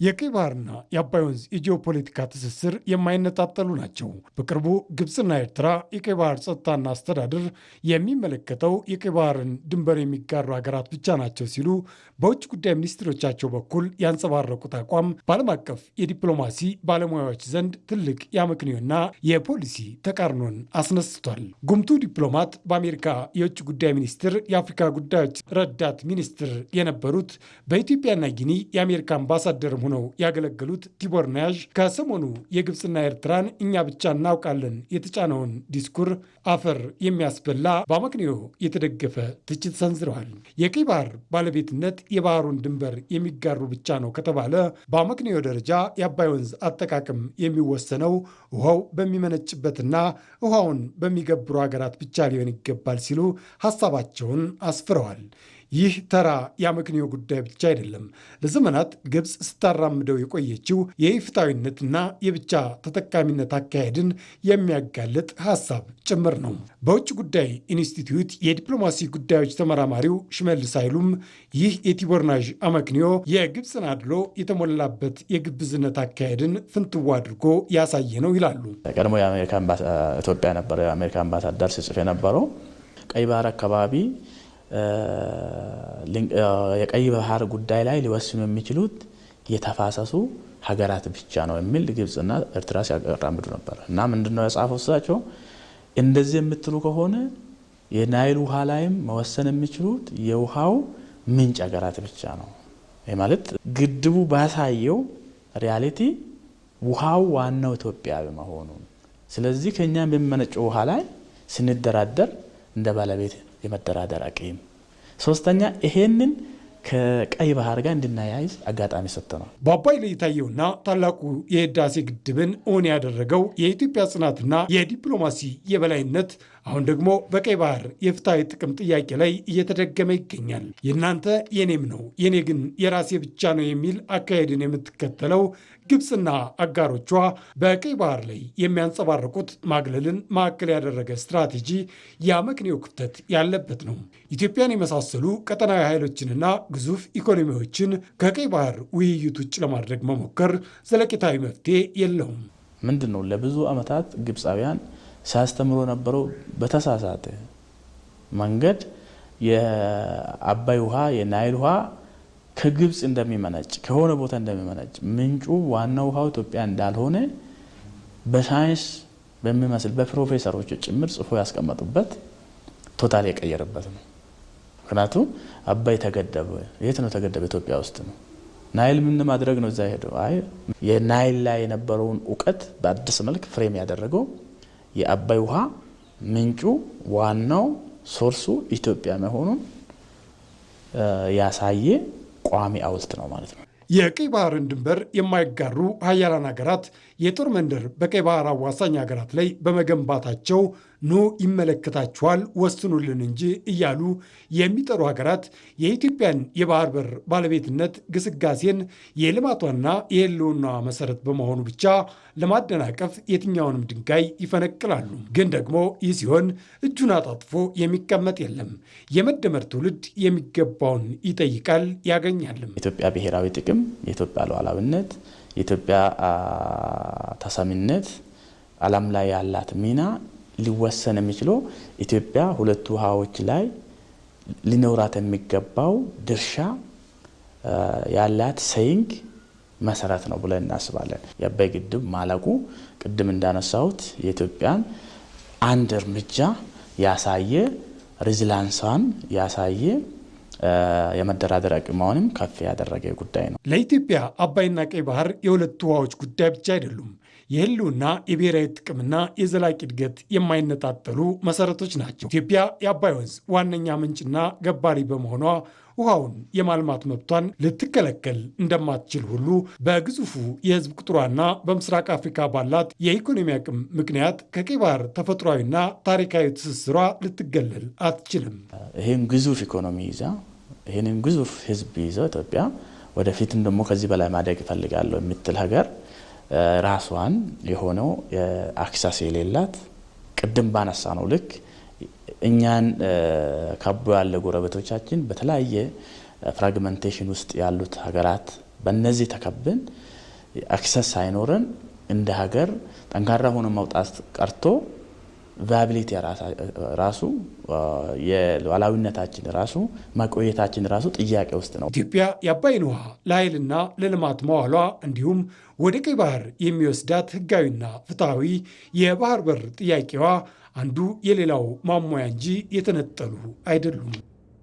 የቀይ ባህርና የአባይ ወንዝ የጂኦፖለቲካ ትስስር የማይነጣጠሉ ናቸው። በቅርቡ ግብፅና ኤርትራ የቀይ ባህር ጸጥታና አስተዳደር የሚመለከተው የቀይ ባህርን ድንበር የሚጋሩ ሀገራት ብቻ ናቸው ሲሉ በውጭ ጉዳይ ሚኒስትሮቻቸው በኩል ያንጸባረቁት አቋም በዓለም አቀፍ የዲፕሎማሲ ባለሙያዎች ዘንድ ትልቅ የአመክንዮና የፖሊሲ ተቃርኖን አስነስቷል። ጉምቱ ዲፕሎማት በአሜሪካ የውጭ ጉዳይ ሚኒስትር የአፍሪካ ጉዳዮች ረዳት ሚኒስትር የነበሩት በኢትዮጵያና ጊኒ የአሜሪካ አምባሳደር ሆነው ያገለገሉት ቲቦር ናያዥ ከሰሞኑ የግብፅና ኤርትራን እኛ ብቻ እናውቃለን የተጫነውን ዲስኩር አፈር የሚያስበላ በአመክንዮ የተደገፈ ትችት ሰንዝረዋል። የቀይ ባህር ባለቤትነት የባህሩን ድንበር የሚጋሩ ብቻ ነው ከተባለ በአመክንዮ ደረጃ የአባይ ወንዝ አጠቃቀም የሚወሰነው ውሃው በሚመነጭበትና ውሃውን በሚገብሩ ሀገራት ብቻ ሊሆን ይገባል ሲሉ ሀሳባቸውን አስፍረዋል። ይህ ተራ የአመክንዮ ጉዳይ ብቻ አይደለም። ለዘመናት ግብፅ ስታራምደው የቆየችው የኢፍታዊነትና የብቻ ተጠቃሚነት አካሄድን የሚያጋልጥ ሀሳብ ጭምር ነው። በውጭ ጉዳይ ኢንስቲትዩት የዲፕሎማሲ ጉዳዮች ተመራማሪው ሽመልስ ኃይሉም ይህ የቲቦር ናዥ አመክንዮ የግብፅን አድሎ የተሞላበት የግብዝነት አካሄድን ፍንትዋ አድርጎ ያሳየ ነው ይላሉ። ቀድሞ ኢትዮጵያ ነበረ የአሜሪካ አምባሳደር ሲጽፍ የነበረው ቀይ ባህር አካባቢ የቀይ ባህር ጉዳይ ላይ ሊወስኑ የሚችሉት የተፋሰሱ ሀገራት ብቻ ነው የሚል ግብፅና ኤርትራ ሲያራምዱ ነበር እና ምንድነው የጻፈው እሳቸው እንደዚህ የምትሉ ከሆነ የናይል ውሃ ላይም መወሰን የሚችሉት የውሃው ምንጭ ሀገራት ብቻ ነው። ይህ ማለት ግድቡ ባሳየው ሪያሊቲ ውሃው ዋናው ኢትዮጵያዊ መሆኑን፣ ስለዚህ ከኛ በሚመነጨው ውሃ ላይ ስንደራደር እንደ ባለቤት የመደራደር አቅም፣ ሶስተኛ ይሄንን ከቀይ ባህር ጋር እንድናያይዝ አጋጣሚ ሰጥተናል። በአባይ ላይ የታየውና ታላቁ የህዳሴ ግድብን እውን ያደረገው የኢትዮጵያ ጽናትና የዲፕሎማሲ የበላይነት አሁን ደግሞ በቀይ ባህር የፍትሐዊ ጥቅም ጥያቄ ላይ እየተደገመ ይገኛል። የእናንተ የኔም ነው የኔ ግን የራሴ ብቻ ነው የሚል አካሄድን የምትከተለው ግብፅና አጋሮቿ በቀይ ባህር ላይ የሚያንጸባርቁት ማግለልን ማዕከል ያደረገ ስትራቴጂ የአመክንዮ ክፍተት ያለበት ነው። ኢትዮጵያን የመሳሰሉ ቀጠናዊ ኃይሎችንና ግዙፍ ኢኮኖሚዎችን ከቀይ ባህር ውይይት ውጭ ለማድረግ መሞከር ዘለቄታዊ መፍትሄ የለውም። ምንድን ነው ለብዙ ዓመታት ግብፃውያን ሲያስተምሮ ነበረው በተሳሳተ መንገድ የአባይ ውሃ የናይል ውሃ ከግብፅ እንደሚመነጭ ከሆነ ቦታ እንደሚመነጭ ምንጩ ዋናው ውሃው ኢትዮጵያ እንዳልሆነ በሳይንስ በሚመስል በፕሮፌሰሮች ጭምር ጽፎ ያስቀመጡበት ቶታል የቀየረበት ነው። ምክንያቱም አባይ ተገደበ። የት ነው ተገደበ? ኢትዮጵያ ውስጥ ነው። ናይል ምን ማድረግ ነው እዛ ሄደው? አይ የናይል ላይ የነበረውን እውቀት በአዲስ መልክ ፍሬም ያደረገው የአባይ ውሃ ምንጩ ዋናው ሶርሱ ኢትዮጵያ መሆኑን ያሳየ ቋሚ ሐውልት ነው ማለት ነው። የቀይ ባህርን ድንበር የማይጋሩ ሀያላን ሀገራት የጦር መንደር በቀይ ባህር አዋሳኝ ሀገራት ላይ በመገንባታቸው ኑ ይመለከታችኋል ወስኑልን እንጂ እያሉ የሚጠሩ ሀገራት የኢትዮጵያን የባህር በር ባለቤትነት ግስጋሴን የልማቷና የህልውናዋ መሰረት በመሆኑ ብቻ ለማደናቀፍ የትኛውንም ድንጋይ ይፈነቅላሉ። ግን ደግሞ ይህ ሲሆን እጁን አጣጥፎ የሚቀመጥ የለም። የመደመር ትውልድ የሚገባውን ይጠይቃል ያገኛልም። የኢትዮጵያ ብሔራዊ ጥቅም፣ የኢትዮጵያ ሉዓላዊነት፣ የኢትዮጵያ ተሰሚነት፣ ዓለም ላይ ያላት ሚና ሊወሰን የሚችለው ኢትዮጵያ ሁለቱ ውሃዎች ላይ ሊኖራት የሚገባው ድርሻ ያላት ሰይንግ መሰረት ነው ብለን እናስባለን። የአባይ ግድብ ማለቁ ቅድም እንዳነሳሁት የኢትዮጵያን አንድ እርምጃ ያሳየ ሬዚላንሷን ያሳየ የመደራደር አቅሟንም ከፍ ያደረገ ጉዳይ ነው። ለኢትዮጵያ አባይና ቀይ ባህር የሁለቱ ውሃዎች ጉዳይ ብቻ አይደሉም። የህልውና የብሔራዊ ጥቅምና የዘላቂ እድገት የማይነጣጠሉ መሰረቶች ናቸው። ኢትዮጵያ የአባይ ወንዝ ዋነኛ ምንጭና ገባሪ በመሆኗ ውሃውን የማልማት መብቷን ልትከለከል እንደማትችል ሁሉ በግዙፉ የህዝብ ቁጥሯና በምስራቅ አፍሪካ ባላት የኢኮኖሚ አቅም ምክንያት ከቀይ ባህር ተፈጥሯዊና ታሪካዊ ትስስሯ ልትገለል አትችልም። ይህን ግዙፍ ኢኮኖሚ ይዛ ይህንን ግዙፍ ህዝብ ይዛ ኢትዮጵያ ወደፊትም ደግሞ ከዚህ በላይ ማደግ እፈልጋለሁ የምትል ሀገር ራሷን የሆነው አክሰስ የሌላት ቅድም ባነሳ ነው ልክ እኛን ከቦ ያለ ጎረቤቶቻችን በተለያየ ፍራግመንቴሽን ውስጥ ያሉት ሀገራት በእነዚህ ተከብን አክሰስ ሳይኖረን እንደ ሀገር ጠንካራ ሆኖ መውጣት ቀርቶ ቫያቢሊቲ ራሱ የሉዓላዊነታችን ራሱ መቆየታችን ራሱ ጥያቄ ውስጥ ነው። ኢትዮጵያ የአባይን ውሃ ለኃይልና ለልማት መዋሏ እንዲሁም ወደ ቀይ ባህር የሚወስዳት ህጋዊና ፍትሐዊ የባህር በር ጥያቄዋ አንዱ የሌላው ማሟያ እንጂ የተነጠሉ አይደሉም።